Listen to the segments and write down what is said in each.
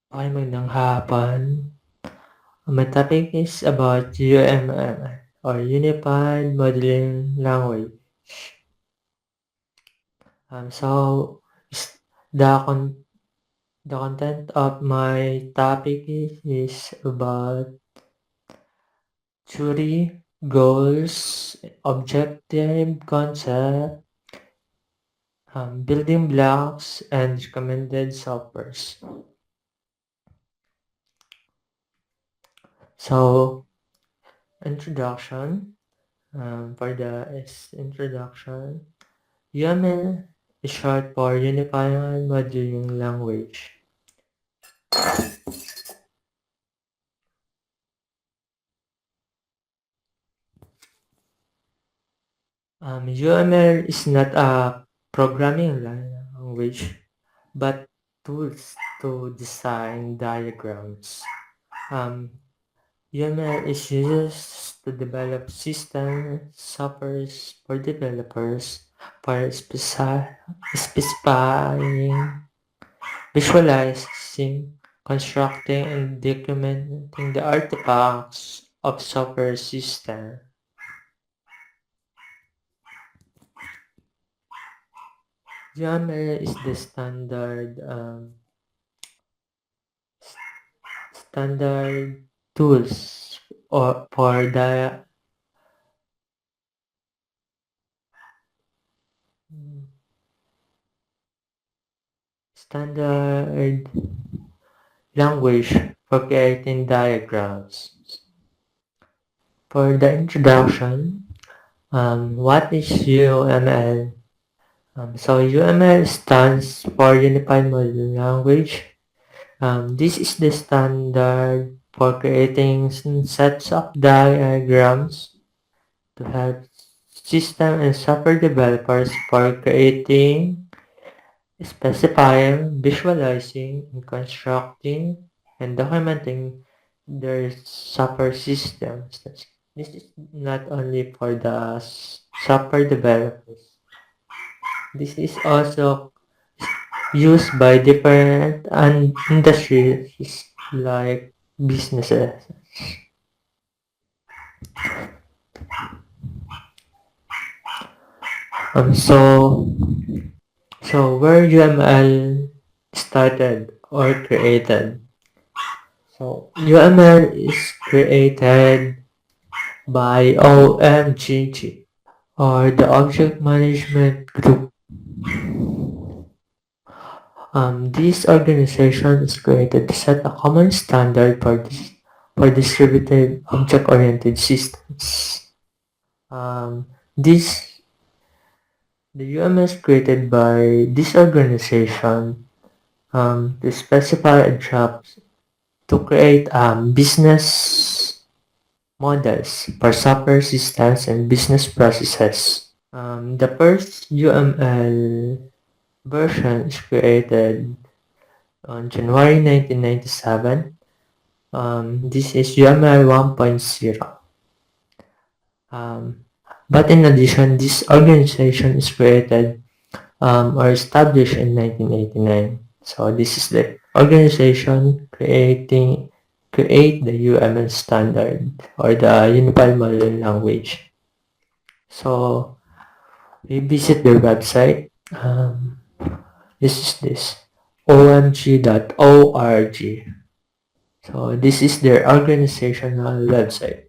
Okay, magandang hapon. My topic is about UML or Unified Modeling Language. So the the content of my topic is about theory, goals, objective, concept, building blocks, and recommended softwares. So introduction. For the introduction. UML is short for Unified Modeling Language. UML is not a programming language, but tools to design diagrams. UML is used to develop systems, softwares for developers for specifying, visualizing, constructing, and documenting the artifacts of software system. YAML is the standard tools or for the standard language for creating diagrams. For the introduction, what is UML? So UML stands for Unified Modeling Language. This is the standard for creating sets of diagrams to help system and software developers for creating, specifying, visualizing, and constructing and documenting their software systems. This is not only for the software developers. This is also used by different industries like businesses. Um, so, so where UML started or created? So UML is created by OMGG or the Object Management Group. This organization is created to set a common standard for distributed object-oriented systems. This the UMS created by this organization to specify a job to create business models for software systems and business processes. The first UML version is created on January 1997. This is UML 1.0. But in addition, this organization is created or established in 1989. So this is the organization create the UML standard or the Unified Modeling Language. So we visit their website. This omg.org. So this is their organizational website.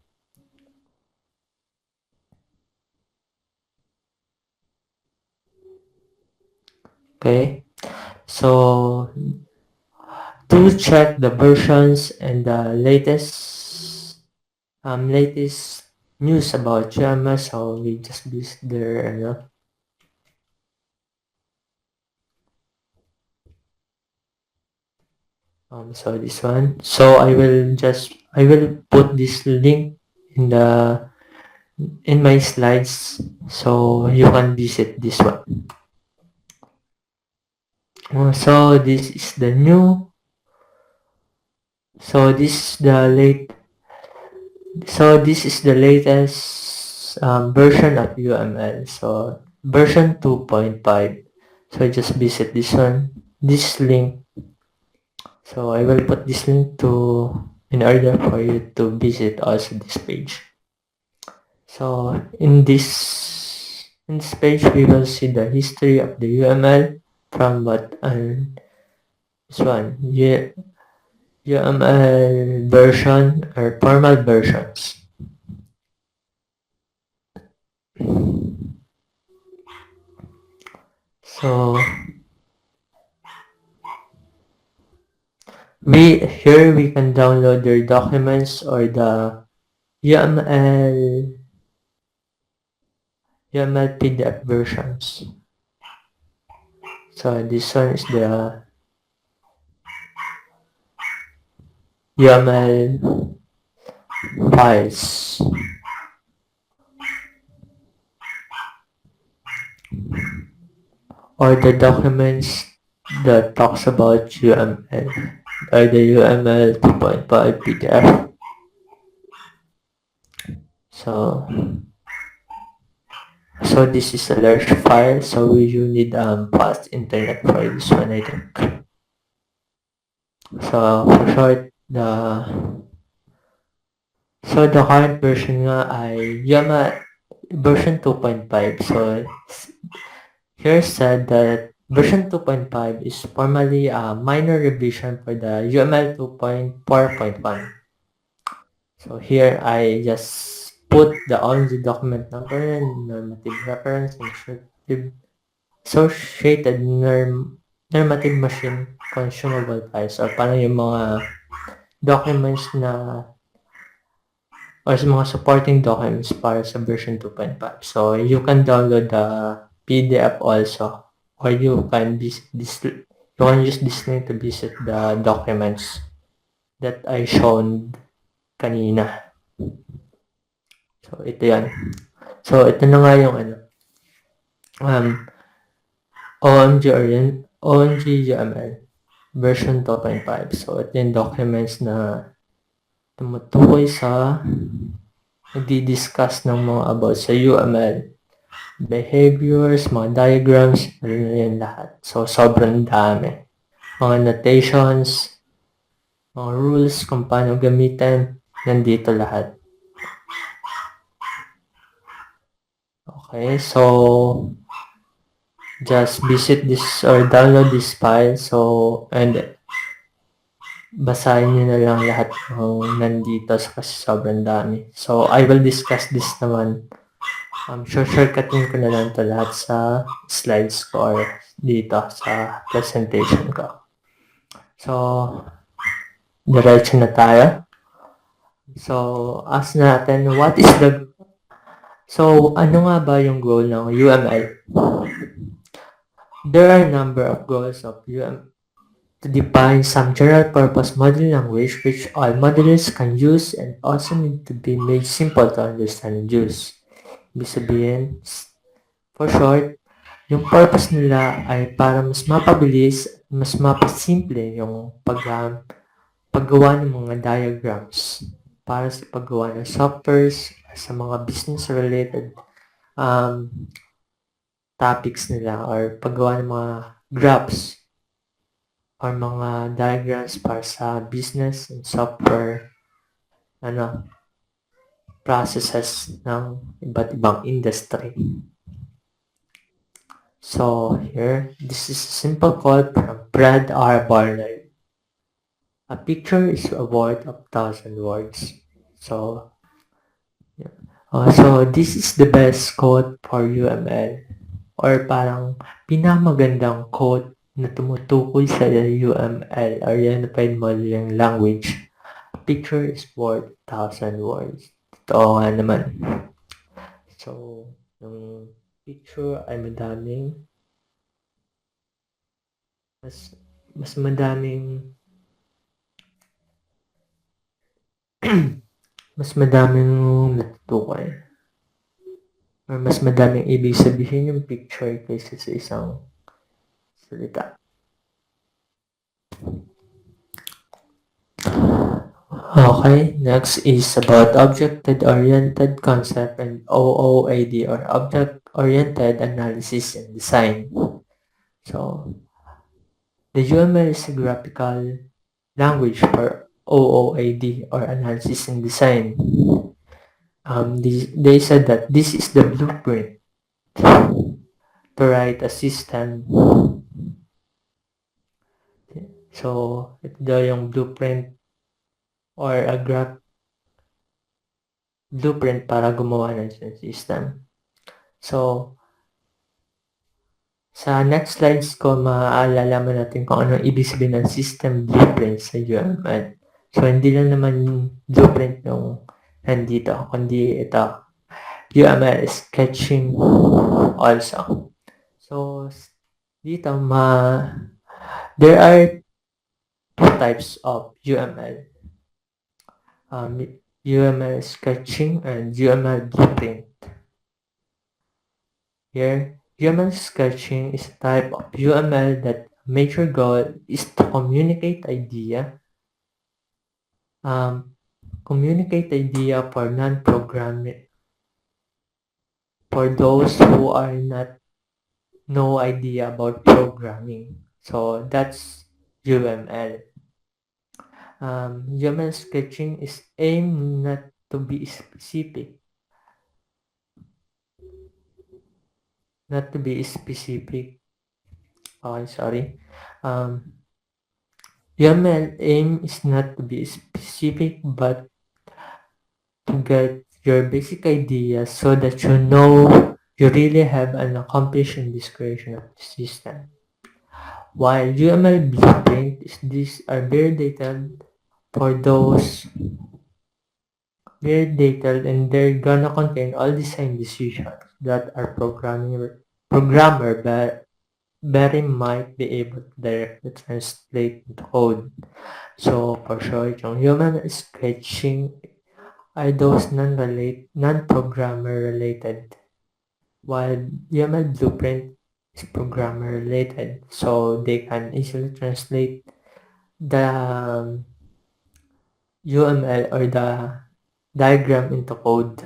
Okay, so to check the versions and the latest news about Jama, so we just visit their so this one. So I will put this link in my slides so you can visit this one. So this is the new. So this is the latest version of UML. So version 2.5. So just visit this one, this link. So I will put this link in order for you to visit also this page. So in this page, we will see the history of the UML from this one, UML version or formal versions. So here we can download your documents or the UML PDF versions. So this one is the UML files. Or the documents that talks about UML or the UML 2.5 PDF. So this is a large file, so you need fast internet for this one, I think. So for short, the current version nga ay UML version 2.5. So here said that version 2.5 is formally a minor revision for the UML 2.4.1. So here I just put the OMG document number and normative reference and associated normative machine consumable files, or paano yung mga documents na or sa mga supporting documents para sa version 2.5. So you can download the PDF also, or you can use this link to visit the documents that I shown kanina. So ito yan. So ito na nga yung OMG UML version 2.5. So ito yung documents na tumutukoy sa nagdi-discuss ng mga about sa UML behaviors, mga diagrams, ano na yan lahat. So sobrang dami. Mga notations, mga rules kung paano gamitin, nandito lahat. Okay, so just visit this or download this file. So, and basahin nyo na lang lahat ng nandito kasi sobrang dami. So, I will discuss this naman. Shortcutin ko na lang ito lahat sa slides ko or dito sa presentation ko. So, diretso na tayo. So, ask natin, ano nga ba yung goal ng UML? There are a number of goals of UML to define some general-purpose modeling language which all modelers can use and also need to be made simple to understand and use. Ibig sabihin, for short, yung purpose nila ay para mas mapabilis at mas mapasimple yung paggawa ng mga diagrams para sa paggawa ng softwares sa mga business-related topics nila or paggawa ng mga graphs or mga diagrams para sa business and software processes ng iba't ibang industry. So here, this is a simple quote from Brad R. Barnard. A picture is a word of 1,000 words. So this is the best quote for UML or parang pinamagandang quote na tumutukoy sa UML or Unified Modeling Language. A picture is worth 1,000 words. Totoo nga naman. So, yung picture ay madaming mas madaming mas madaming natutukoy or mas madaming ibig sabihin yung picture kaysa sa isang salita. Okay, next is about object-oriented concept and OOAD or object-oriented analysis and design. So, the UML is a graphical language for OOAD, or analysis and design. They said that this is the blueprint to write a system. So, ito daw yung blueprint or a blueprint para gumawa ng system. So, sa next slides ko, maaalalaman natin kung anong ibig sabihin ng system blueprint sa UML. So, hindi lang naman blueprint yung nandito, kundi ito, UML sketching also. So, dito, there are two types of UML. UML sketching and UML blueprint. Here, UML sketching is a type of UML that major goal is to communicate idea for non-programming, for those who are not no idea about programming. So that's UML. UML sketching is aimed not to be specific. Okay, sorry. UML aim is not to be specific, but to get your basic ideas so that you know you really have an accomplishment this creation of the system. While UML blueprint these are very detailed for those very detailed, and they're gonna contain all design decisions that our programmer very might be able to directly translate into code. So for sure, yung UML sketching are those non-programmer related, while UML blueprint is programmer related, so they can easily translate the UML or the diagram into code.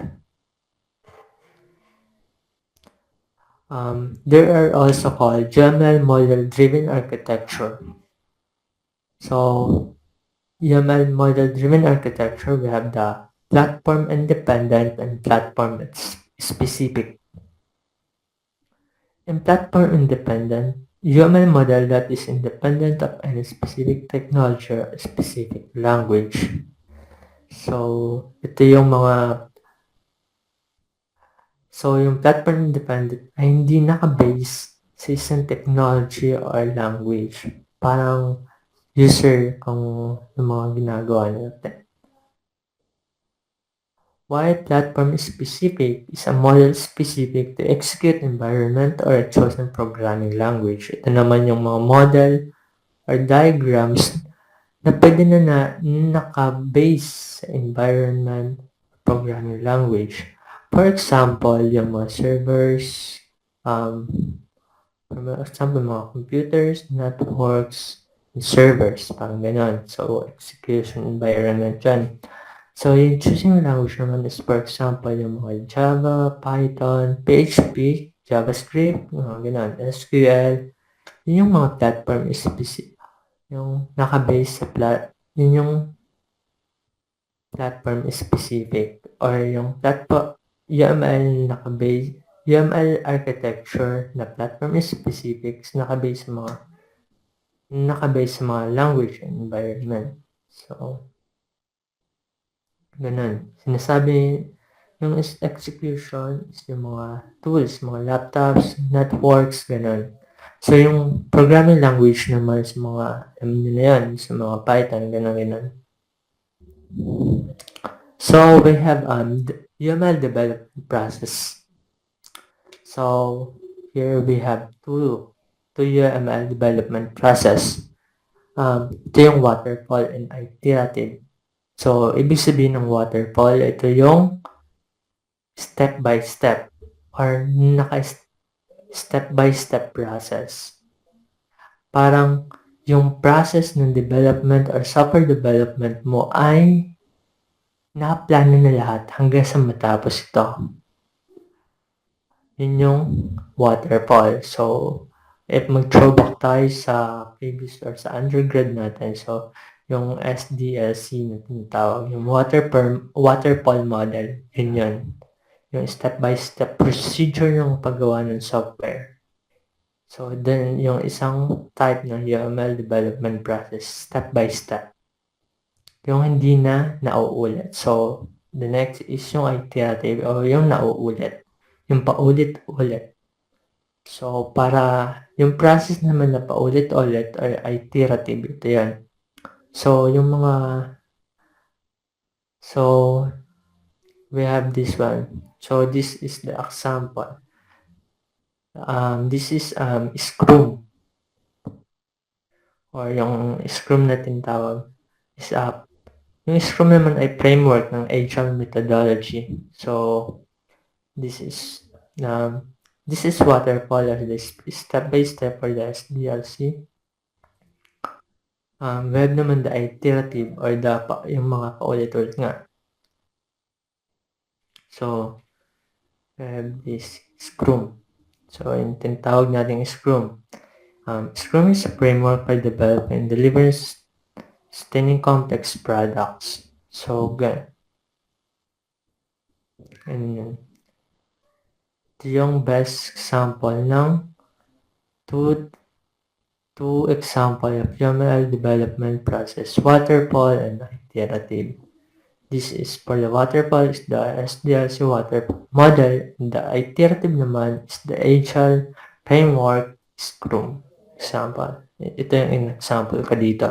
There are also called UML model-driven architecture. So, UML model-driven architecture, we have the platform independent and platform specific. In platform independent, UML model that is independent of any specific technology or specific language. So, ito yung yung platform independent ay hindi naka-base sa isang technology or language. Parang user kung yung mga ginagawa natin. While platform specific is a model specific to execute environment or a chosen programming language. Ito naman yung mga model or diagrams na pwede na naka-base sa environment programming language. For example, yung mga servers, for example, mga computers, networks, and servers, parang ganon. So, execution environment yan. So, yung choosing language naman is, for example, yung mga Java, Python, PHP, JavaScript, mga ganon, SQL. Yun yung mga platform specific. Yung naka-base sa yun yung platform specific, or yung platform UML naka-base, UML architecture na platform specific is naka-base sa mga language and environment. So, ganun. Sinasabi yung execution is yung mga tools, mga laptops, networks, ganun. So, yung programming language naman sa mga na yan, sa mga Python, ganun. So, we have UML development process. So, here we have two UML development process. Ito yung waterfall and iterative. So, ibig sabihin ng waterfall, ito yung step-by-step or step-by-step process. Parang yung process ng development or software development mo ay nakaplano na lahat hanggang sa matapos ito. Yun yung waterfall. So, if mag-throwback tayo sa previous or sa undergrad natin, so, yung SDLC na tinatawag, yung waterfall model, yun. Yung step-by-step procedure ng paggawa ng software. So, then yung isang type ng UML development process, step-by-step. Yung hindi na nauulit. So, the next is yung iterative o yung nauulit. Yung paulit-ulit. So, para yung process naman na paulit-ulit or iterative, ito yan. So, we have this one. So, this is the example. This is Scrum. Or yung Scrum na tinatawag is yung Scrum naman ay framework ng Agile methodology. So, this is waterfall or this step-by-step for the SDLC. We have naman the iterative or yung mga paulit-ulit nga. So, we have this Scrum. So, yung tinatawag natin Scrum. Scrum is a framework for developing and delivering sustaining complex products. So, ganun. And ito yung best example ng two example of UML development process, waterfall and iterative. This is for the waterfall is the SDLC waterfall model, and the iterative naman is the Agile framework Scrum. Example. Ito yung example ka dito.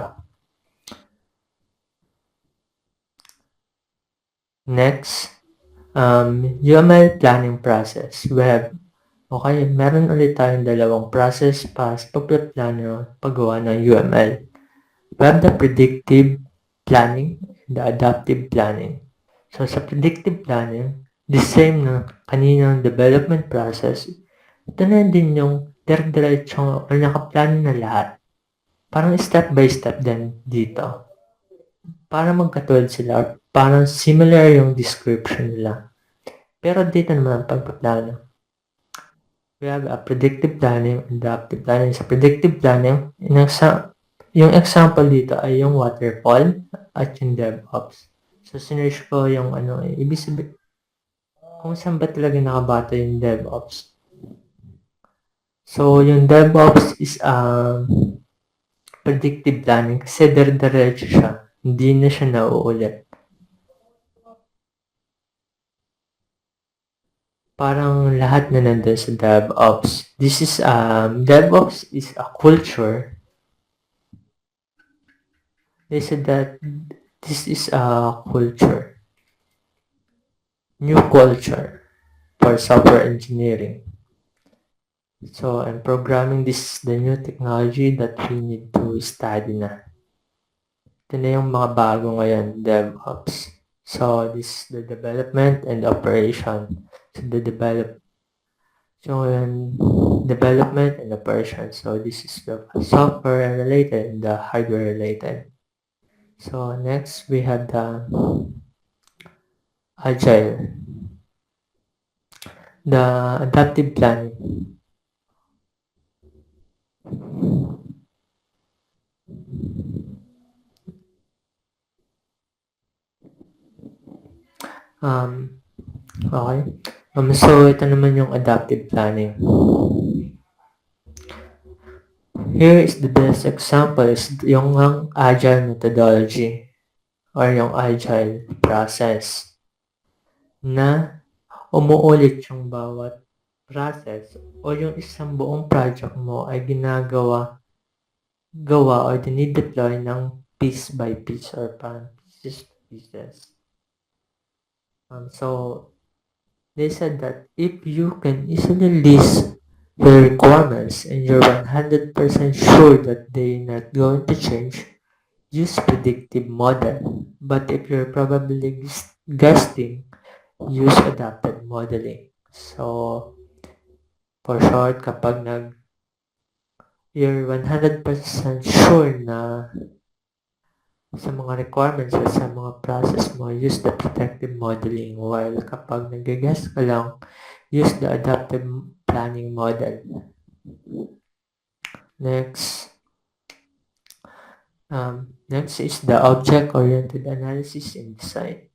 Next, UML planning process. Okay, meron ulit tayong dalawang process para sa pagpaplano paggawa ng UML. We have the predictive planning and the adaptive planning. So, sa predictive planning, the same na kaninang development process, ito na din yung dire-diretso o nakaplano na lahat. Parang step by step din dito. Para magkatulad sila, parang similar yung description nila. Pero dito naman ang pagpaplano. We have a predictive planning and adaptive planning. Sa predictive planning, yung example dito ay yung waterfall at yung DevOps. So, sinerge ko yung ibig sabihin, kung saan ba talaga nakabata yung DevOps. So, yung DevOps is predictive planning kasi dire-diretso siya. Hindi na siya nauulit. Parang lahat na nandun sa DevOps. DevOps is a culture. They said that this is a culture. New culture for software engineering. So, and programming, this is the new technology that we need to study na. Ito na yung mga bago ngayon, DevOps. So, this is the development and operation. So, development and operation. So, this is the software related and the hardware related. So, next we have the Agile. The adaptive planning. Okay. So, ito naman yung adaptive planning. Here is the best example is yung agile methodology or yung agile process na umuulit yung bawat process o yung isang buong project mo ay gawa or dinideploy ng piece by piece or parang pieces. So, they said that if you can easily list your requirements and you're 100% sure that they're not going to change, use predictive model. But if you're probably guessing, use adaptive modeling. So, for short, kapag you're 100% sure na sa mga requirements or sa mga process mo, use the predictive modeling. While kapag nag-guess ka lang, use the adaptive planning model. Next, Next is the object-oriented analysis and design.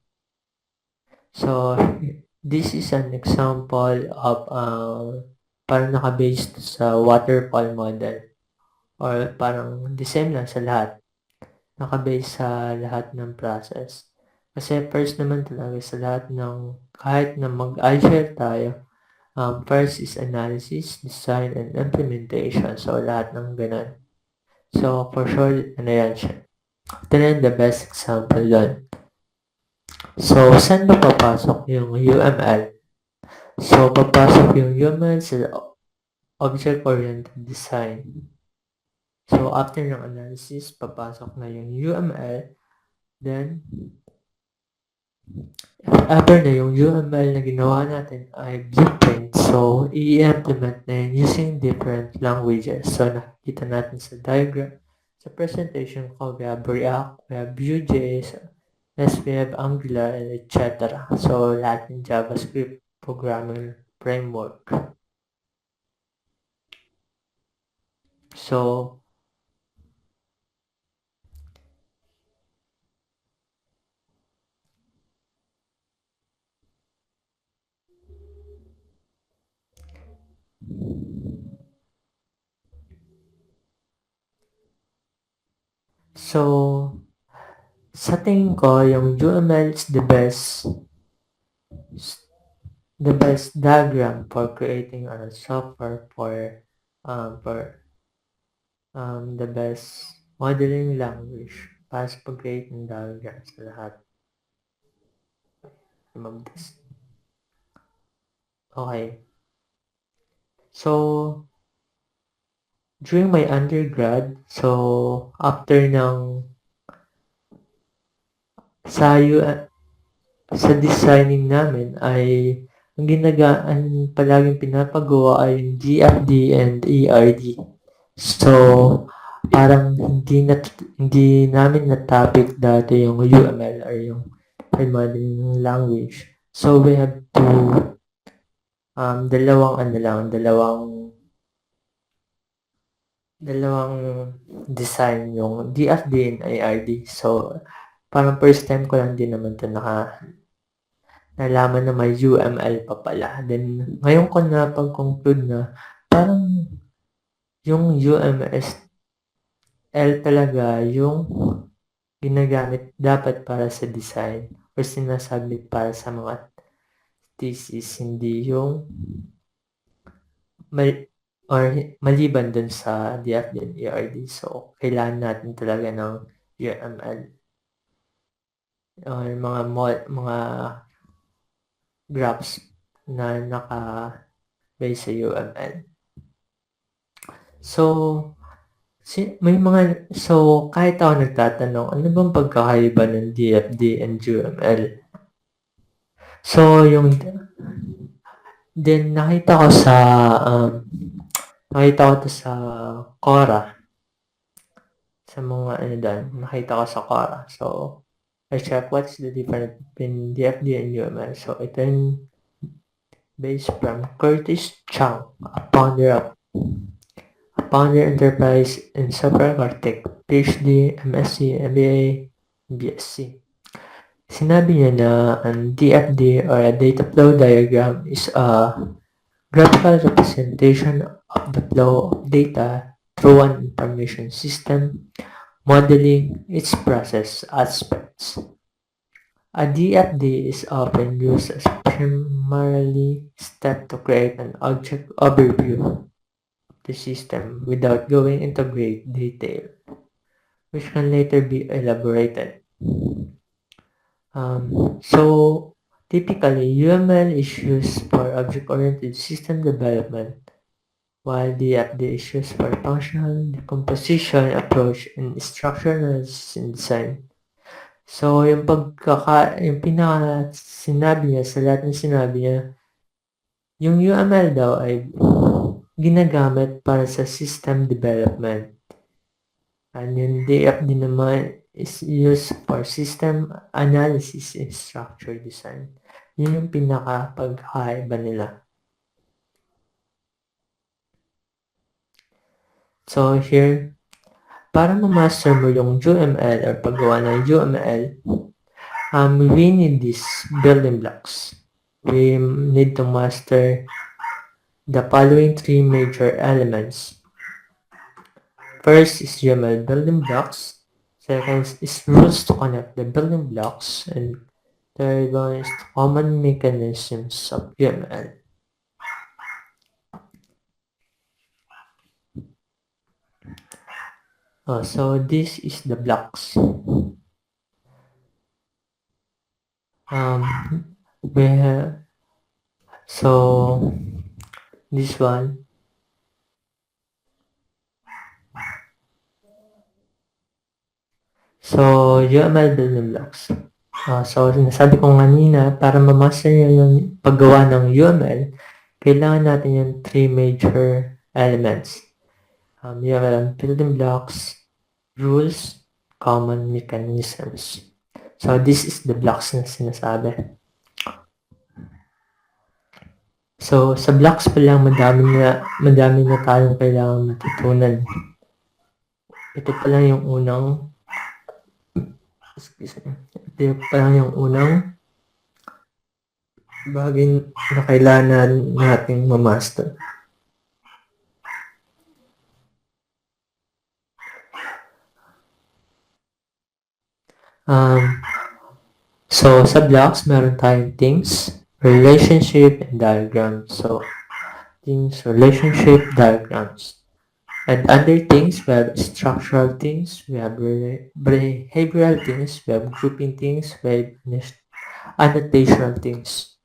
So, this is an example of parang naka-based sa waterfall model or parang the same lang sa lahat. Naka-base sa lahat ng process. Kasi first naman talaga sa lahat ng kahit na mag-agile tayo, first is analysis, design, and implementation. So, lahat ng ganun. So, for sure, ano yan siya. Ito na yung the best example doon. So, saan ba papasok yung UML? So, papasok yung UML sa object-oriented design. So, after ng analysis, papasok na yung UML. Then, if ever na yung UML na ginawa natin ay blueprint, so, i-implement na yun using different languages. So, nakikita natin sa diagram, sa presentation ko, we have React, we have Vue.js, yes, we have Angular, etc. So, lahat ng JavaScript programming framework. So, sa tingin ko, yung UML is the best diagram for creating a software for the best modeling language para sa pag-create ng diagram sa lahat. Okay. So, during my undergrad, so after ng sa designing namin ay ang palaging pinapagawa ay yung DFD and ERD. So, parang hindi namin na-topic dati yung UML or yung modeling language. So, we have to dalawang design yung DFD and ERD. So, parang first time ko lang din naman ito nalaman na may UML pa pala. Then, ngayon ko na pag-conclude na parang yung UML talaga yung ginagamit dapat para sa design or sinasabit para sa mga thesis, hindi yung maliban dun sa DFD and ERD. So, kailangan natin talaga ng UML or mga graphs na naka-base sa UML. So, kahit ako nagtatanong, ano bang pagkakaiba ng DFD and UML? So, nakita ko sa Quora. Sa mga nakita ko sa Quora. So, I check what's the difference between DFD and UML. So, ito yung based from Curtis Chang, a founder enterprise and software architect, PhD, MSc, MBA, BSc. Sinabi niya na ang DFD or a data flow diagram is a graphical representation of the flow of data through an information system, modeling its process aspects. A DFD is often used as primarily step to create an object overview of the system without going into great detail, which can later be elaborated. So, typically, UML is used for object-oriented system development, while DFD is used for functional decomposition approach and structural analysis and design. So, yung sinabi niya, sa lahat ng sinabi niya, yung UML daw ay ginagamit para sa system development. And yung DFD naman is used for system analysis and structure design. Yun yung pinaka-pagkaiba nila. So here, para ma-master mo yung UML or paggawa ng UML, we need these building blocks. We need to master the following 3 major elements. First is UML building blocks. Second is rules to connect the building blocks. And third one is common mechanisms of UML. So this is the blocks. We have, so this one. So UML building blocks. So sinasabi ko kanina, para ma-master nyo yung paggawa ng UML, kailangan natin yung 3 major elements. UML building blocks, rules, common mechanisms. So this is the blocks na sinasabi. So sa blocks pa lang, madami na tayong kailangan matutunan. Ito pa lang yung unang bagay na kailangan nating ma-master. So sa blocks, meron tayong things, relationship, and diagrams. So things, relationship, diagrams. And under things, we have structural things, we have behavioral things, we have grouping things, we have annotational things.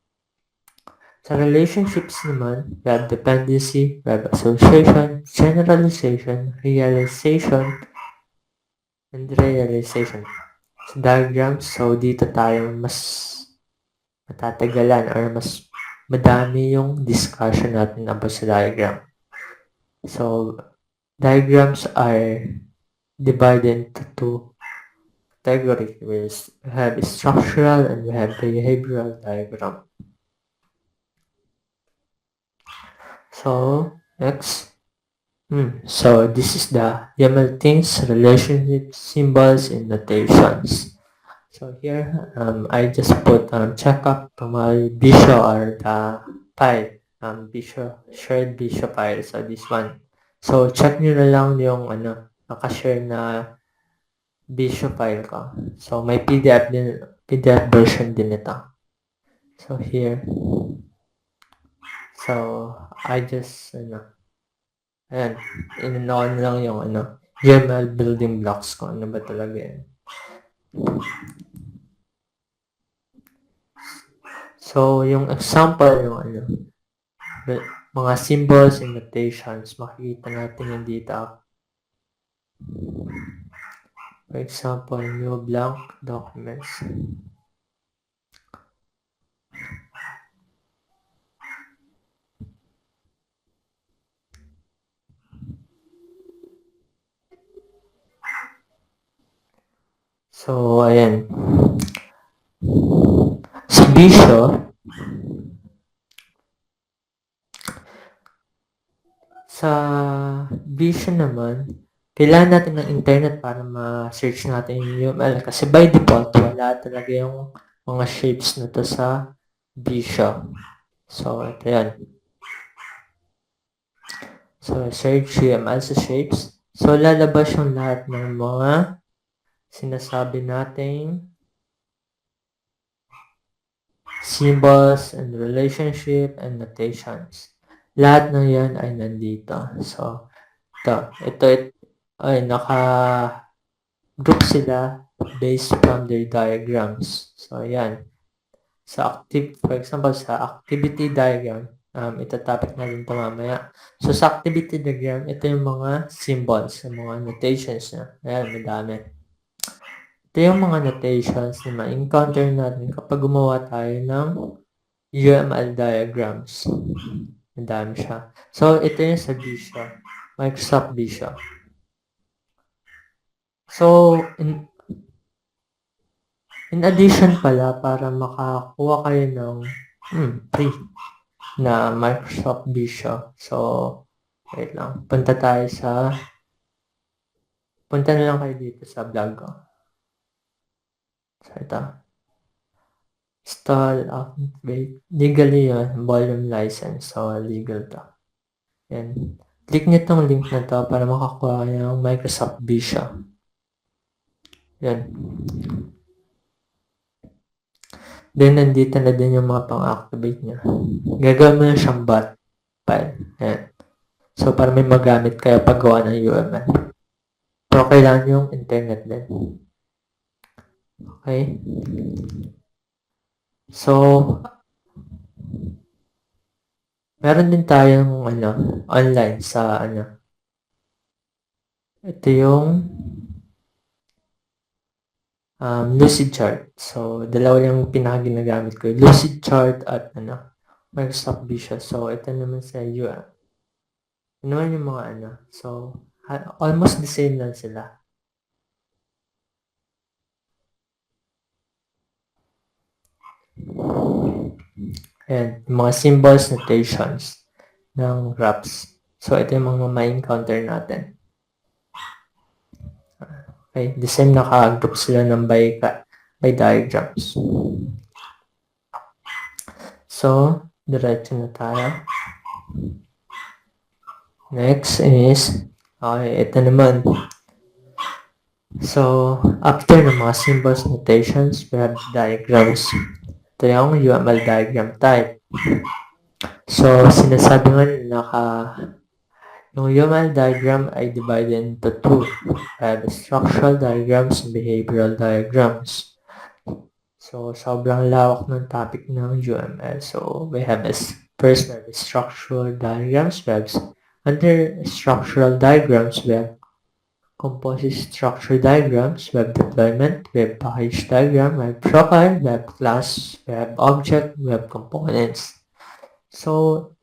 Sa relationships naman, we have dependency, we have association, generalization, realization, and realization. Sa diagrams, so dito tayo mas matatagalan or mas madami yung discussion natin about sa diagram. So, diagrams are divided into 2 categories. We have structural and we have behavioral diagram. So, next. So, this is the YAML things, relationships, symbols, and notations. So here, I just put checkup to my Bisho or the file, Bisho, shared Bisho file. So this one. So check nyo na lang yung nakashare na Bisho file ko. So may PDF version din ito. So here. So I just ayan, in-on lang yung YAML building blocks ko. Ano ba talaga yan? So, yung example, yung mga symbols and notations, makikita natin yung dito. For example, new blank documents. So, ayan. Sa Bisho naman, kailangan natin ng internet para ma-search natin yung UML. Kasi by default, wala talaga yung mga shapes na to sa Bisho. So, ito yan. So, search UML sa shapes. So, lalabas yung lahat ng mga sinasabi nating symbols and relationship and notations. Lahat ng yan ay nandito. So, ito ay naka-group sila based from their diagrams. So, yan. For example, sa activity diagram, ito topic natin ito mamaya. So, sa activity diagram, ito yung mga symbols, yung mga notations niya. Ayan, madami. Ito yung mga notations na ma-encounter natin kapag gumawa tayo ng UML diagrams. Madami siya. So, ito yung sa Visio. Microsoft Visio. So, in addition pala, para makakuha kayo ng free na Microsoft Visio. So, wait lang. Punta tayo sa punta na lang kayo dito sa blog ko. So, ito. Install, activate. Legally yun, volume license. So, legal to. Yan. Click nyo tong link na to para makakuha kayo ng Microsoft Visio. Yan. Then, nandito na din yung mga pang-activate nyo. Gagawin mo na siyang bot file. Yan. So, para may magamit kayo paggawa ng UML. Pero kailangan yung internet din. Okay? So, meron din tayong online sa ito yung Lucidchart. So, dalawa yung pinaka-ginagamit ko. Lucidchart at Microsoft Visio. So, ito naman sa UM. Ito naman yung mga So, almost the same lang sila. Ayan, yung mga symbols, notations ng graphs. So, ito yung mga ma-encounter natin. Okay, the same naka-group sila ng by diagrams. So, diretso na tayo. Next is, okay, ito naman. So, after ng mga symbols, notations, we have diagrams. Ito yung UML diagram type. So, sinasabi nga yung UML diagram ay divided into two. We have structural diagrams and behavioral diagrams. So, sobrang lawak ng topic ng UML. So, we have first, we have structural diagrams. Under structural diagrams, we have composite structure diagrams, we have deployment, we have package diagram, we have profile, we have class, we have object, we have components. So,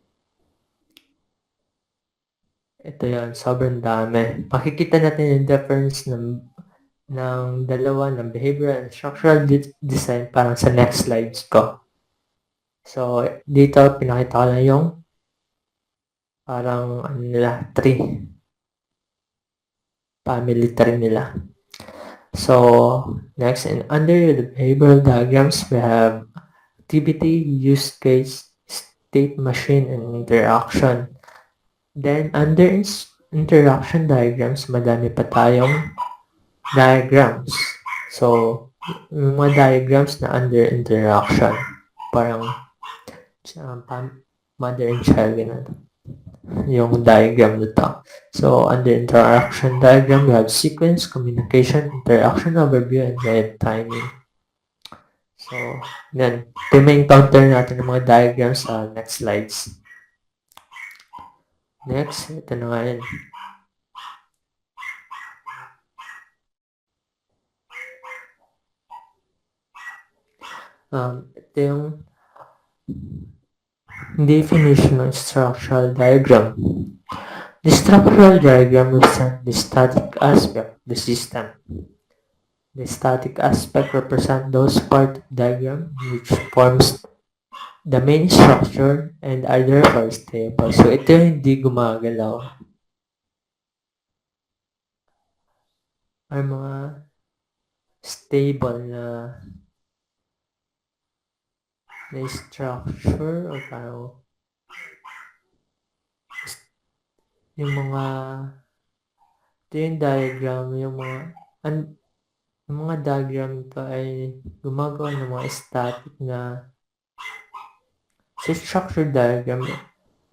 ito yan, sobrang dami. Makikita natin yung difference ng dalawa, ng behavioral and structural design parang sa next slides ko. So, dito, pinakita ko na yung parang tree. Family tree nila. So, next, and under the behavioral diagrams, we have activity, use case, state, machine, and interaction. Then, under interaction diagrams, madami pa tayong diagrams. So, mga diagrams na under interaction. Parang mother and child, ganun. Yung diagram nito. So, under interaction diagram, we have sequence, communication, interaction overview, and then timing. So, yan. Ito may encounter natin ng mga diagrams sa next slides. Next, ito na nga yun. Ito yung definition of structural diagram. The structural diagram represents the static aspect of the system. The static aspect represents those parts of the diagram which forms the main structure and are therefore stable. So, ito yung hindi gumagalaw. Ay mga stable na structure o parang yung mga ito yung diagram, yung mga diagram ito ay gumagawa ng mga static na sa structure diagram,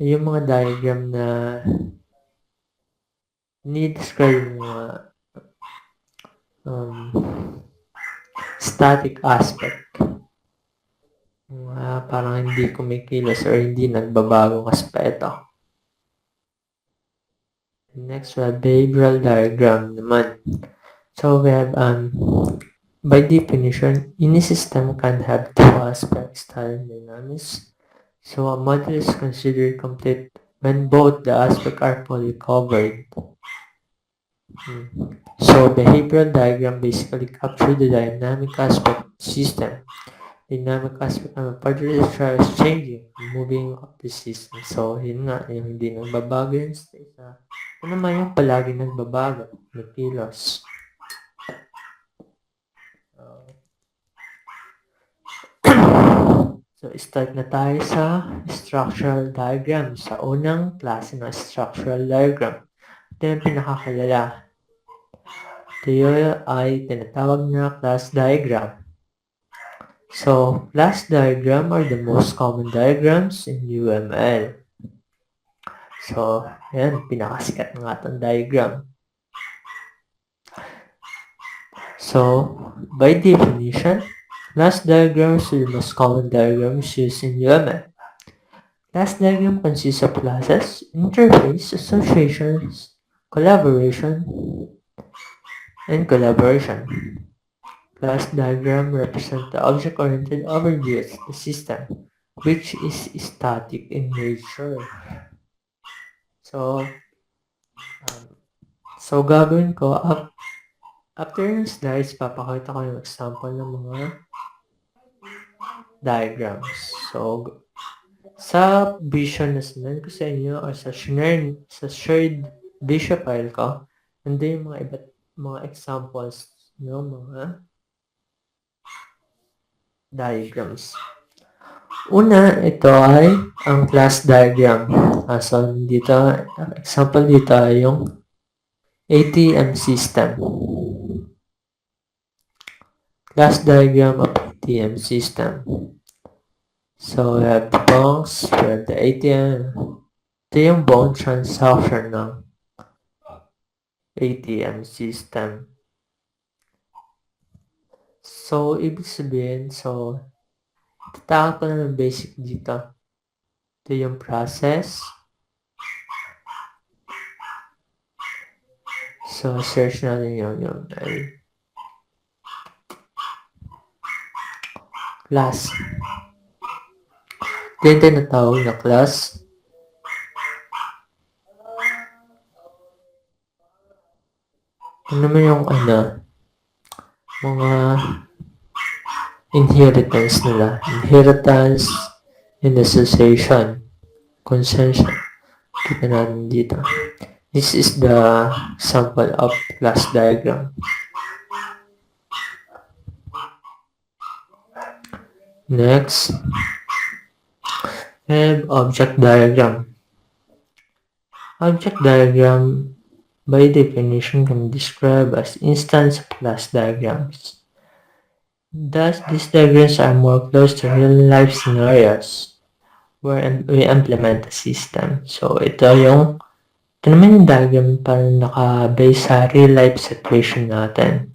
yung mga diagram na ni-describe yung mga static aspect. Parang hindi kumikilos or hindi nagbabagong aspeto. Next, we have behavioral diagram naman. So, we have, by definition, any system can have two aspects, style and dynamics. So, a model is considered complete when both the aspects are fully covered. So, behavioral diagram basically captures the dynamic aspect of the system. Dynamic aspect naman, further is changing, moving up the system. So, yun nga, yung hindi nagbabago yung state. Ito naman yung palagi nagbabago, may kilos. So, start na tayo sa structural diagram. Sa unang klase ng structural diagram. Ito yung pinakakalala. Ito yun ay tinatawag na class diagram. So, class diagram are the most common diagrams in UML. So, yan, pinakasikat ng atong diagram. So, by definition, class diagrams are the most common diagrams used in UML. Class diagram consists of classes, interface, associations, collaboration, and collaboration. Class diagram represent the object-oriented overview of the system, which is static in nature. So gagawin ko, after yung slides, papakita ko yung example ng mga diagrams. So, sa vision na sinend ko sa inyo or sa shared vision file ko, nandun yung mga examples ng mga diagrams. Una, ito ay ang class diagram. So, dito, example dito ay yung ATM system. Class diagram of ATM system. So, we have the bonds, we have the ATM. Ito yung bond transaction ng ATM system. So, ibig sabihin, tatawag ko na ng basic dito. Ito yung process. So, search natin yung class. Ito yung tinatawag na class. Ano naman yung mga inheritance nila. Inheritance and association. Consension. Kita natin dito. This is the sample of class diagram. Next, we have object diagram. Object diagram, by definition, can be described as instance of class diagrams. Thus, these diagrams are more close to real-life scenarios where we implement a system. So, ito naman yung diagram parang naka-base sa real-life situation natin.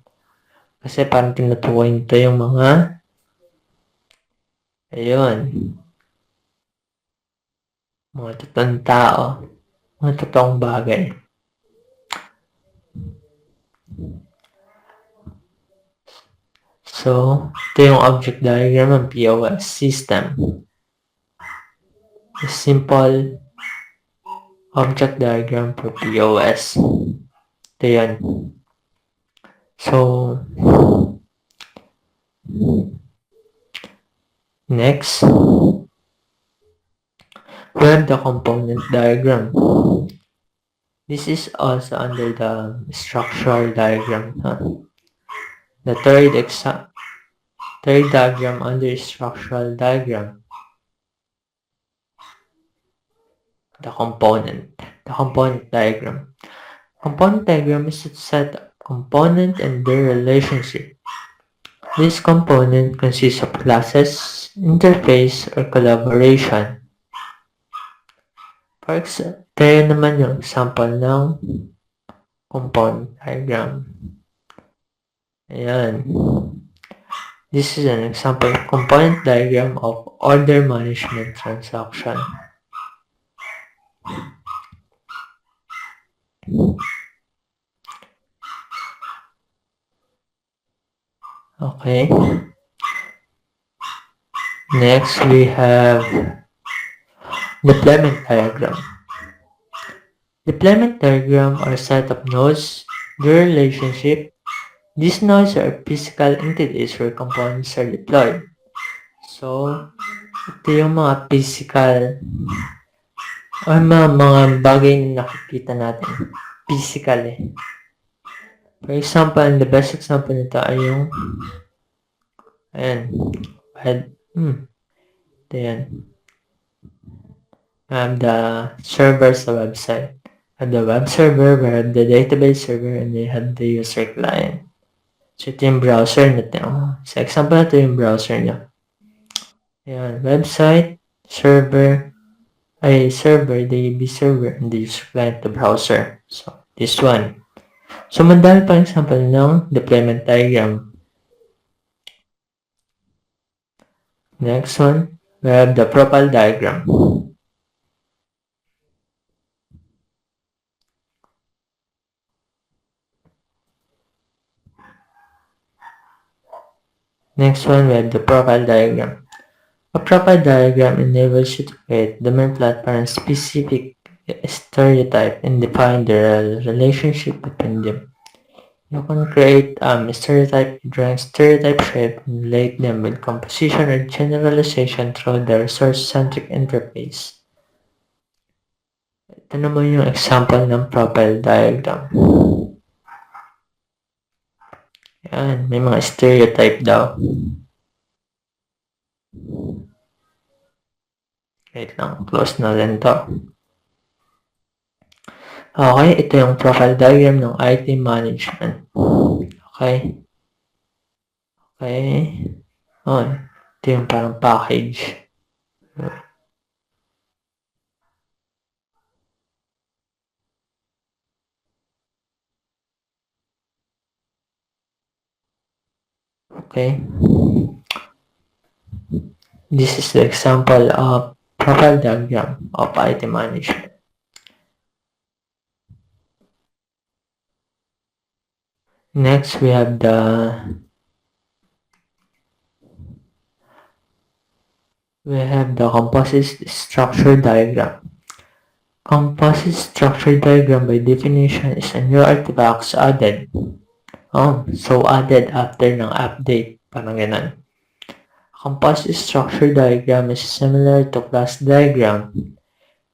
Kasi parang tinutukoy nito yung mga mga totoong tao, mga totoong bagay. So, ito yung object diagram ng POS system. A simple object diagram for POS. Ito yan. So, next, we have the component diagram. This is also under the structural diagram. The third diagram under structural diagram. The component diagram. Component diagram is a set of component and their relationship. This component consists of classes, interface, or collaboration. For example, tayo naman yung example ng component diagram. Ayan. This is an example component diagram of order management transaction. Okay. Next, we have deployment diagram. Deployment diagram are a set of nodes, their relationship. These nodes are physical entities where components are deployed. So, ito yung mga physical or mga bagay na nakikita natin. Physical eh. For example, the best example nito ay yung ayan. Ito yan. The server sa website. At the web server, we have the database server, and they have the user client. So, ito yung browser natin. Sa example, ito yung browser niya. Ayan, website, server, DB server, and the user client, the browser. So, this one. So, madami pa example ng deployment diagram. Next one, we have the profile diagram. Next one, we have the profile diagram. A profile diagram enables you to create domain platform specific stereotype and define the relationship between them. You can create stereotype drawing stereotype shape and relate them with composition or generalization through the resource-centric interface. Ito naman yung example ng profile diagram. Yan, may mga stereotype daw. Wait lang, close na rin to. Okay, ito yung profile diagram ng IT management. Okay. Oh, ito yung parang package. Okay. This is the example of profile diagram of IT management. Next, we have the composite structure diagram. Composite structure diagram by definition is a new artifacts added. So added after ng update, parang ganun. Composite structure diagram is similar to class diagram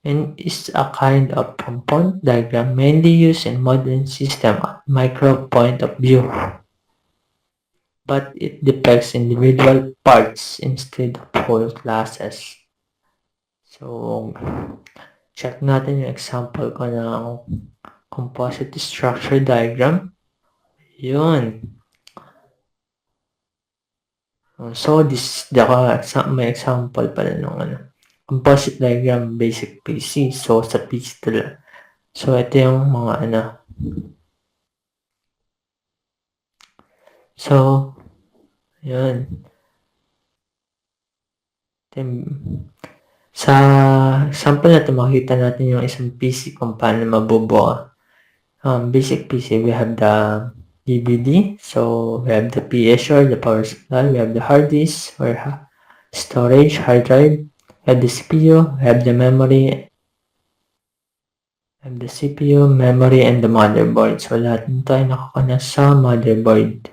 and is a kind of component diagram mainly used in modern system at micro point of view. But it depicts individual parts instead of whole classes. So, check natin yung example ko ng composite structure diagram. Yun. So, this may example pala nung composite diagram basic PC. So, sa PC talaga. So, ito yung mga So, yun. Sa sample na ito, makikita natin yung isang PC kung paano mabubuo. Basic PC, we have the DVD. So, we have the PS or the power supply. We have the hard disk or storage, hard drive. We have the CPU. We have the memory. We have the CPU, memory, and the motherboard. So, lahat nito ay nakakonek sa motherboard.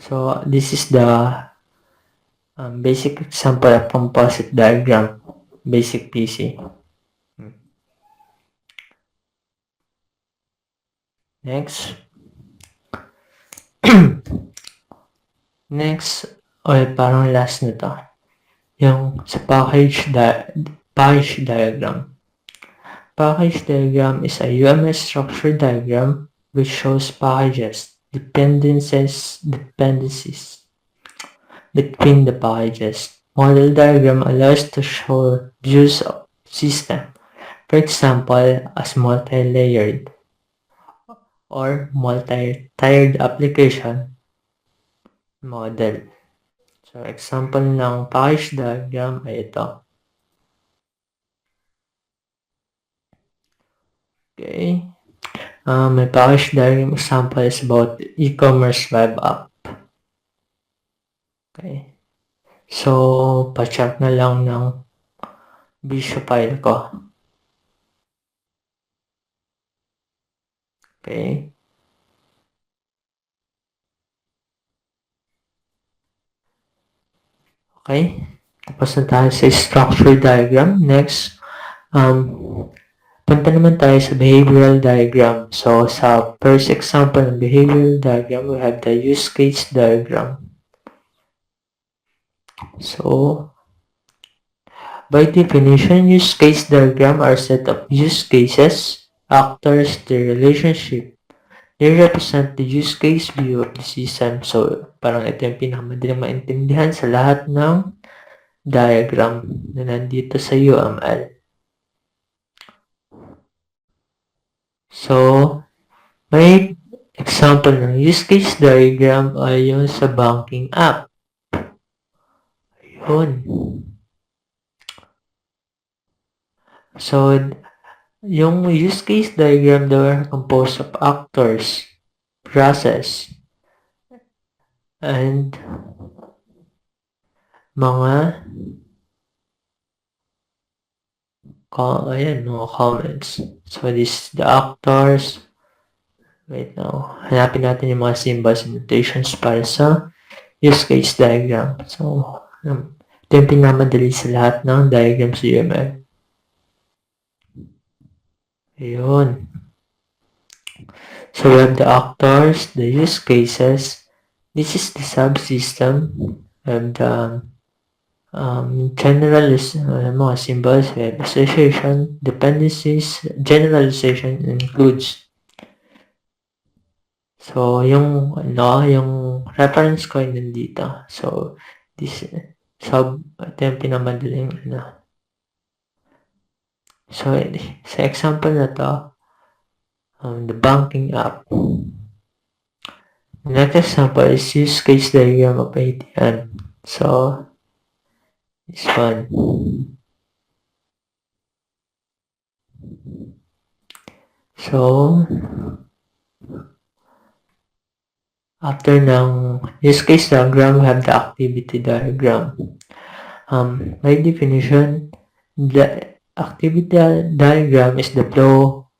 So, this is the basic example of composite diagram, basic PC. Next. Next, parang last na to. Yung sa package diagram. Package diagram is a UML structure diagram which shows packages, dependencies between the packages. Model diagram allows to show views of system. For example, as multi-layered or multi-tiered application model. So, example ng package diagram ay ito. Okay. My package diagram example is about e-commerce web app. Okay. So, pa-check na lang ng visual file ko. Okay. Okay? Tapos na tayo sa structure diagram. Next, punta naman tayo sa behavioral diagram. So, sa first example ng behavioral diagram, we have the use case diagram. So, by definition, use case diagram are set of use cases, actors, their relationship. They represent the use case view of the system. So, parang ito yung pinakamadaling maintindihan sa lahat ng diagram na nandito sa UML. So, may example ng use case diagram ay yung sa banking app. Ayun. So, yung use case diagram, they were composed of actors, process, and mga mga comments. So, this is the actors. Wait now. Hanapin natin yung mga symbols and notations para sa use case diagram. So, ito yung pinamadali sa lahat ng diagram sa UML. Ayun. So, we have the actors, the use cases. This is the subsystem. We have the general mga symbols. We have association, dependencies, generalization includes. So, yung reference ko ay nandito. So, ito yung pinamadaling So, sa example na to, the banking app. The next example is use case diagram of ATM. So, this one. So, after ng use case diagram, we have the activity diagram. By definition, the activity diagram is the flow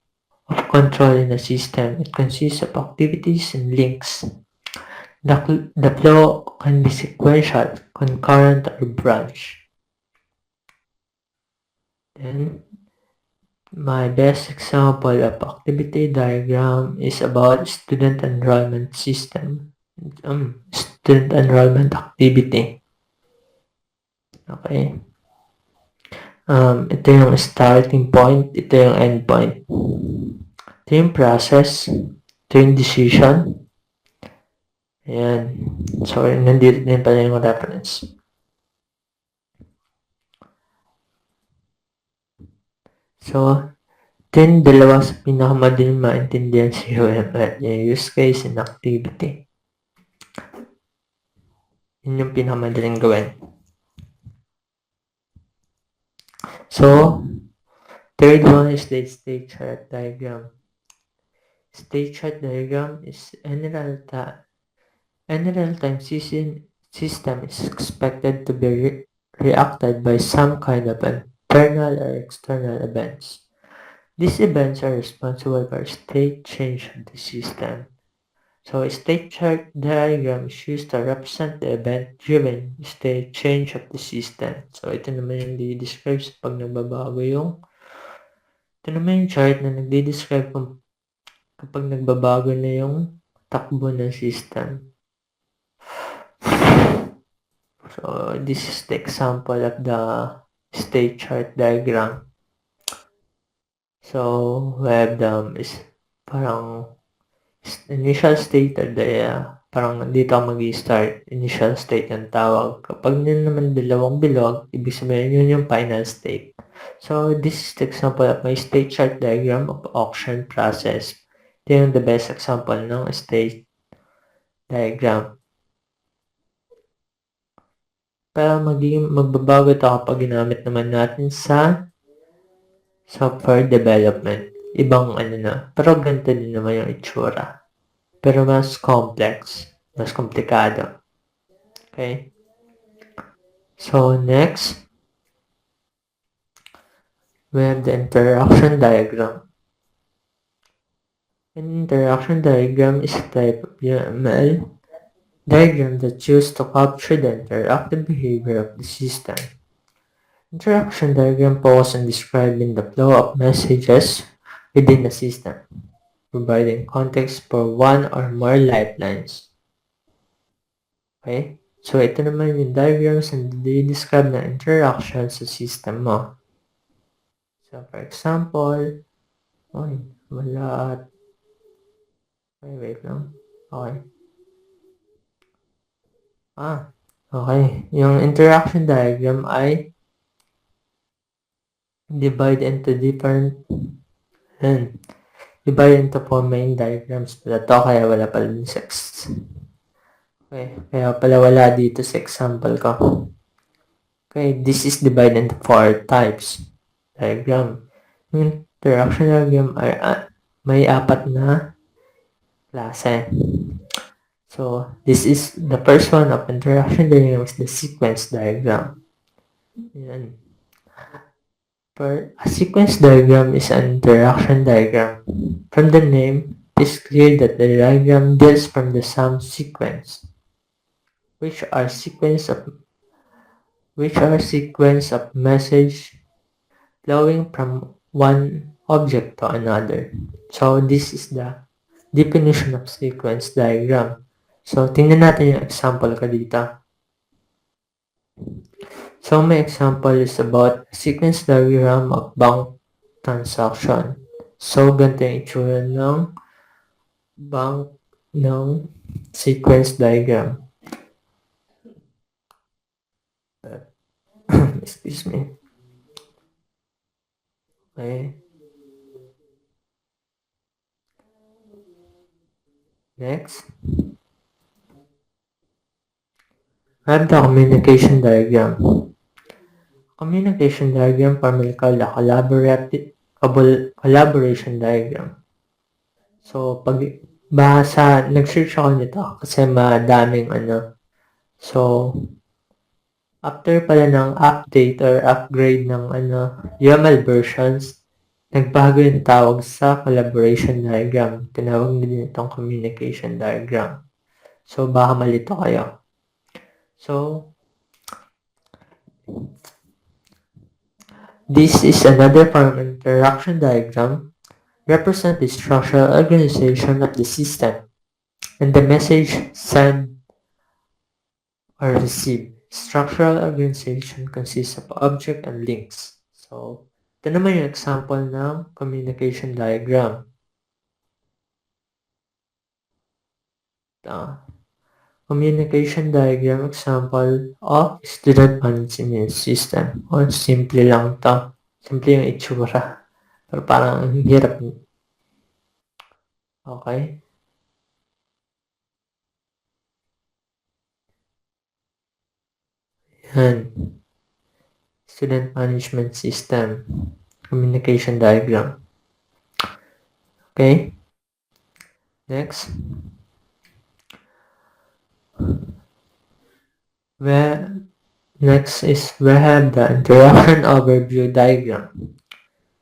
of control in a system. It consists of activities and links. The flow can be sequential, concurrent, or branch. Then, my best example of activity diagram is about student enrollment system. Student enrollment activity. Okay. Ito yung starting point, ito yung end point. Ito yung process, ito yung decision. Ayan. So, nandito din pala yung reference. So, ito yung dalawa sa pinakamadaling maintindihan sa UML, yung use case and activity. Yun yung pinakamadaling gawin. So, third one is the state chart diagram. State chart diagram is any real-time system is expected to be reacted by some kind of internal or external events. These events are responsible for state change of the system. So, a state chart diagram is used to represent the event-driven state change of the system. So, ito naman yung di-describe sa pag nagbabago ito naman yung chart na nagdi-describe kung kapag nagbabago na yung takbo ng system. So, this is the example of the state chart diagram. So, we have is parang initial state or parang dito mag-i-start. Initial state yung tawag. Kapag naman dalawang bilog, ibig sabihin yun yung final state. So, this is the example of my state chart diagram of auction process. Ito yung the best example ng state diagram. Pero magbabago ito kapag ginamit naman natin sa software development. Ibang pero ganito din naman yung itsura. Pero mas complex, mas komplikado. Okay? So, next, we have the interaction diagram. An interaction diagram is a type of UML diagram that use to capture the interactive behavior of the system. Interaction diagram focus on describing the flow of messages within the system, providing context for one or more lifelines. Okay? So, ito naman yung diagrams na describe na interaction sa system mo. So, for example, okay, wala. Okay, wait lang. Okay. Okay. Yung interaction diagram ay divide into four main diagrams pala to, kaya wala pala din 6. Okay, kaya pala wala dito sa example ko. Okay, this is divided into 4 types diagram. Yung interaction diagram ay may 4 na klase. So, this is the first one of interaction diagram is the sequence diagram. Yan. A sequence diagram is an interaction diagram. From the name, it is clear that the diagram deals from the sum sequence, which are sequence of message flowing from one object to another. So, this is the definition of sequence diagram. So, tingnan natin yung example ko dito. So, my example is about a sequence diagram of bank transaction. So, ganito yung itsura ng bank ng sequence diagram. Excuse me. Okay. Next. I have the communication diagram. Communication diagram formerly called the collaboration diagram. So, pag nag-search ako nito kasi madaming So, after pala ng update or upgrade ng YAML versions, nagbago yung tawag sa collaboration diagram. Tinawag nila itong communication diagram. So, baka malito kayo. So, this is another form of interaction diagram represent the structural organization of the system and the message sent or received. Structural organization consists of object and links. So, ito naman yung example ng communication diagram. Communication diagram example of student management system. O, simple lang to. Simple yung itsura. Pero parang hirap. Okay? Yan. Student management system. Communication diagram. Okay? Next. Next is we have the interaction overview diagram.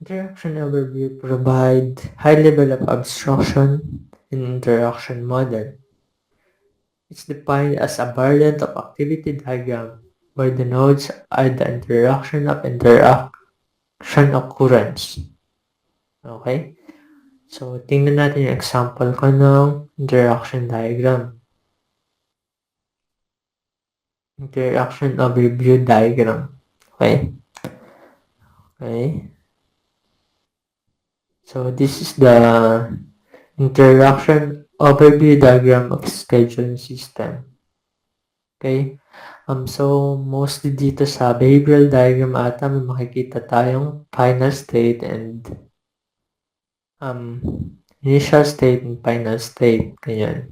Interaction overview provide high level of abstraction in interaction model. It's defined as a variant of activity diagram where the nodes are the interaction of interaction occurrence. Okay? So, tingnan natin yung example ko ng interaction diagram. Interaction overview diagram. Okay? Okay. So, this is the interaction overview diagram of scheduling system. Okay? So, mostly dito sa behavioral diagram ata may makikita tayong final state and initial state and final state. Ganyan.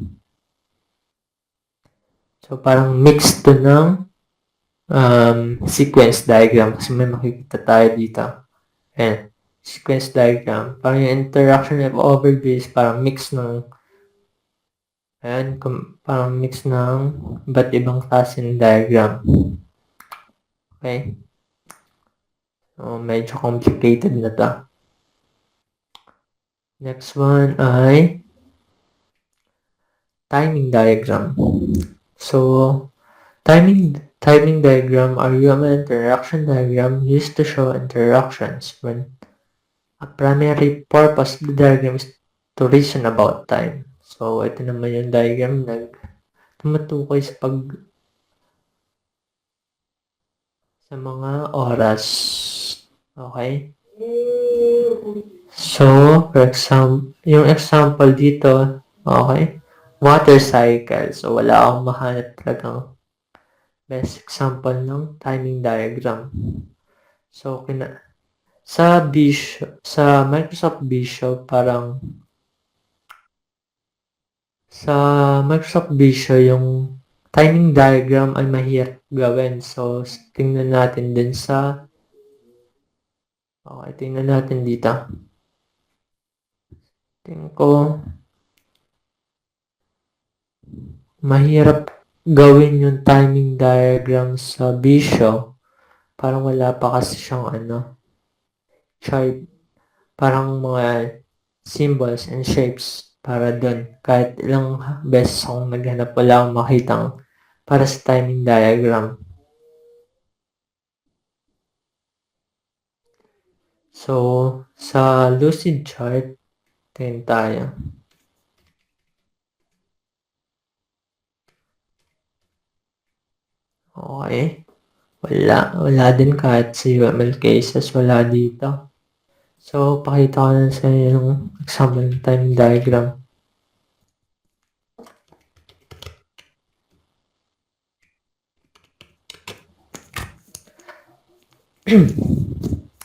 So, parang mixed to ng sequence diagram kasi may makikita tayo dito. Ayan. Sequence diagram. Parang yung interaction of overview is parang mix ng parang mix ng iba't ibang klase ng diagram. Okay? So, medyo complicated na to. Next one ay timing diagram. So, timing diagram or UML interaction diagram used to show interactions when a primary purpose of the diagram is to reason about time. So, ito naman yung diagram na tumutukoy sa mga oras. Okay? So, for example, yung example dito, okay? Water cycle. So, wala akong mahanap talagang best example ng timing diagram. So, sa Microsoft Visio, yung timing diagram ay mahirap gawin. So, tingnan natin tingnan natin dito. Tingnan ko, mahirap gawin yung timing diagram sa Visio. Parang wala pa kasi siyang chart. Parang mga symbols and shapes para dun. Kahit ilang beses akong naghanap, wala akong makitang para sa timing diagram. So, sa lucid chart, tingin tayo. Okay. Wala din kahit sa UML cases, wala dito. So, pakita ko na sa inyo yung example ng timing diagram.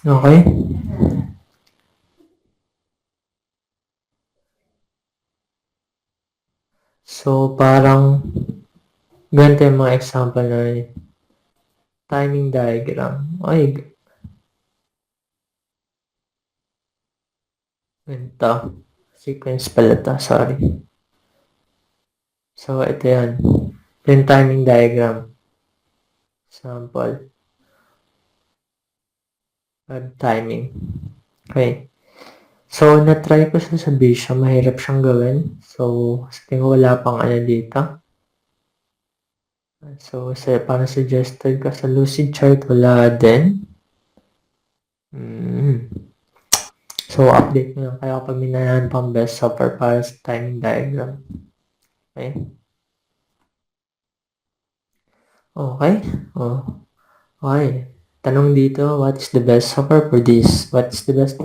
Okay. So, parang ganito yung mga example na timing diagram. Ay, ganito. Sequence pala to, sorry. So, ito yan. Yung timing diagram. Sample. Timing. Okay. So, na-try ko siya sa Visio. Mahirap siyang gawin. So, sa tingin ko wala pang dito. So, parang suggested ko sa lucid chart, wala din. So, update nyo lang kayo kapag minahan pang best software para sa timing diagram. Okay? Okay? Okay. Tanong dito, what is the best software for this? What is the best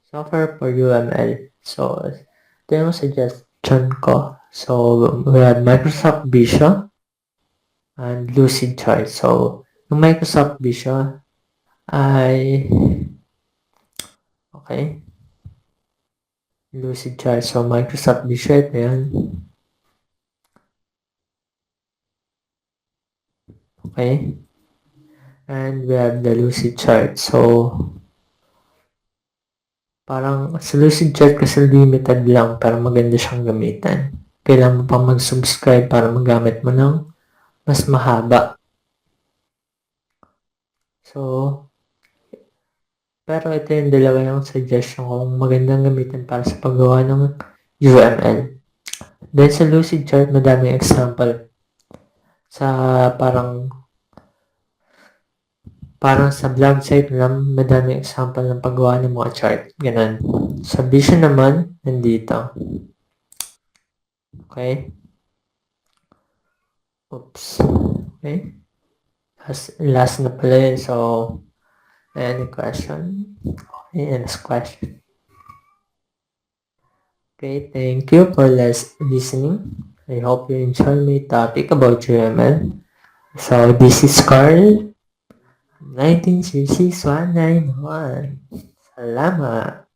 software for UML? So, ito yung suggestion ko. So, we have Microsoft Visio and Lucid Chart. So, yung Microsoft Visio ay okay. Lucid Chart. So, Microsoft Visio, ito yan. Okay. And we have the Lucid Chart. So, parang sa Lucid Chart kasi limited lang pero maganda siyang gamitan. Kailangan mo pang mag-subscribe para magamit mo ng mas mahaba. So, pero ito yung dalawa yung suggestion ko magandang gamitin para sa paggawa ng UML. Then sa Lucid Chart, madaming example. Sa parang sa blog site lang, madaming example ng paggawa ng mga chart. Ganun. Sa Visio naman, nandito. Okay. Oops. Okay. Last na pala yun. So, any question? Okay, next question. Okay, thank you for listening. I hope you enjoy my topic about UML. So, this is Carl, 1966-191. Salamat!